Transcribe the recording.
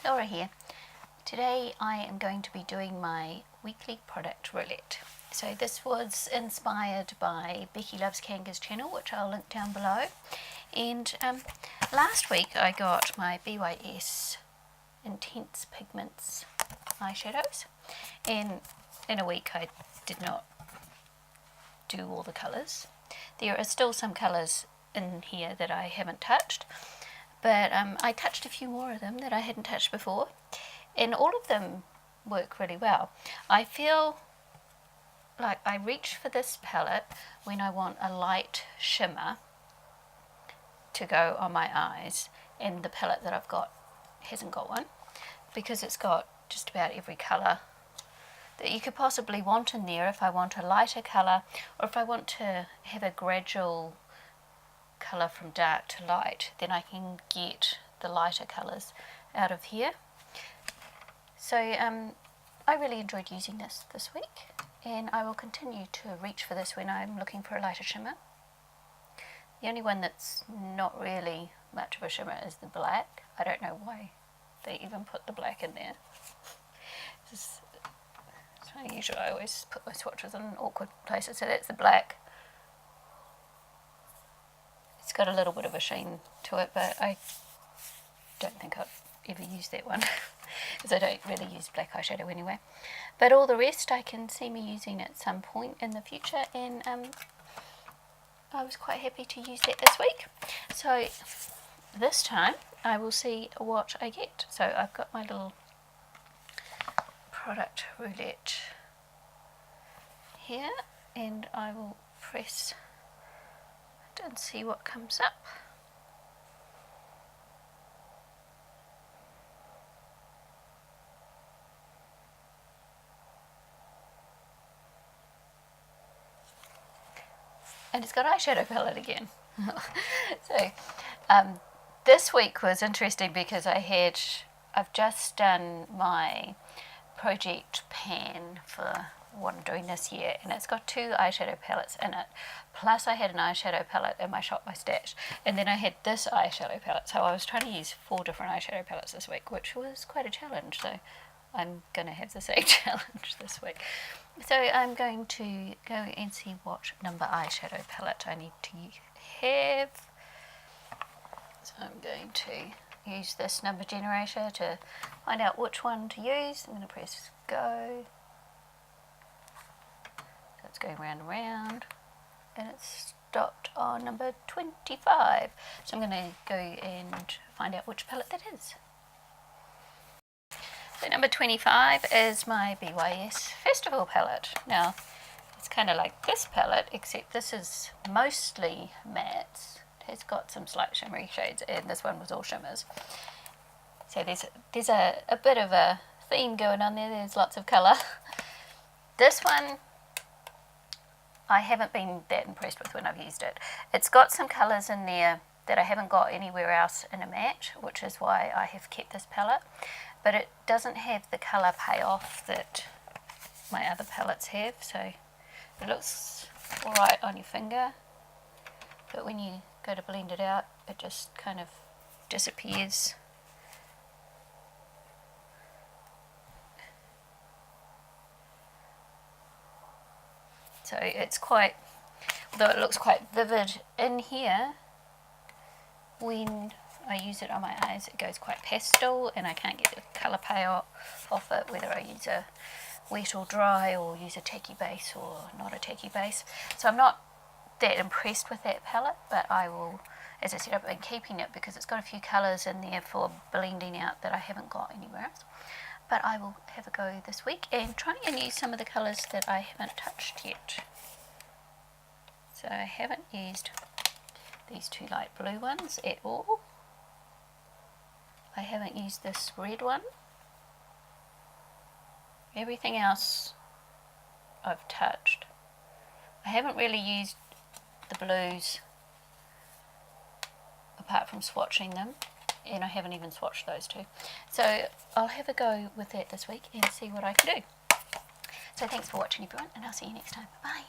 Hi, Laura here. Today I am going to be doing my weekly product roulette. So this was inspired by Becky Loves Kanga's channel, which I'll link down below. And last week I got my BYS Intense Pigments eyeshadows, and in a week I did not do all the colours. There are still some colours in here that I haven't touched, but I touched a few more of them that I hadn't touched before, and all of them work really well. I feel like I reach for this palette when I want a light shimmer to go on my eyes, and the palette that I've got hasn't got one, because it's got just about every colour that you could possibly want in there. If I want a lighter colour, or if I want to have a gradual colour from dark to light, then I can get the lighter colours out of here. So I really enjoyed using this week, and I will continue to reach for this when I'm looking for a lighter shimmer. The only one that's not really much of a shimmer is the black. I don't know why they even put the black in there. It's unusual. I always put my swatches in awkward places. So that's the black. It's got a little bit of a sheen to it, but I don't think I've ever used that one because I don't really use black eyeshadow anyway. But all the rest I can see me using at some point in the future, and I was quite happy to use that this week. So this time I will see what I get. So I've got my little product roulette here, and I will press and see what comes up. And it's got eyeshadow palette again. So this week was interesting because I've just done my project pan for what I'm doing this year, and it's got 2 eyeshadow palettes in it, plus I had an eyeshadow palette in my shop, my stash, and then I had this eyeshadow palette. So I was trying to use 4 different eyeshadow palettes this week, which was quite a challenge. So I'm going to have the same challenge this week. So I'm going to go and see what number eyeshadow palette I need to have. So I'm going to use this number generator to find out which one to use. I'm going to press go. So it's going round and round, and it's stopped on number 25. So I'm going to go and find out which palette that is. So number 25 is my BYS Festival palette. Now, it's kind of like this palette, except this is mostly mattes. It has got some slight shimmery shades, and this one was all shimmers. So there's a bit of a theme going on there. There's lots of colour. This one I haven't been that impressed with when I've used it. It's got some colours in there that I haven't got anywhere else in a matte, which is why I have kept this palette. But it doesn't have the colour payoff that my other palettes have, so it looks alright on your finger, but when you go to blend it out, it just kind of disappears. So it's quite, although it looks quite vivid in here, when I use it on my eyes it goes quite pastel, and I can't get the colour payoff off it, whether I use a wet or dry, or use a tacky base or not a tacky base. So I'm not that impressed with that palette, but I will, as I said, I've been keeping it because it's got a few colours in there for blending out that I haven't got anywhere else. But I will have a go this week and try and use some of the colours that I haven't touched yet. So I haven't used these 2 light blue ones at all. I haven't used this red one. Everything else I've touched. I haven't really used the blues apart from swatching them, and I haven't even swatched those 2. So I'll have a go with that this week and see what I can do. So thanks for watching everyone, and I'll see you next time. Bye.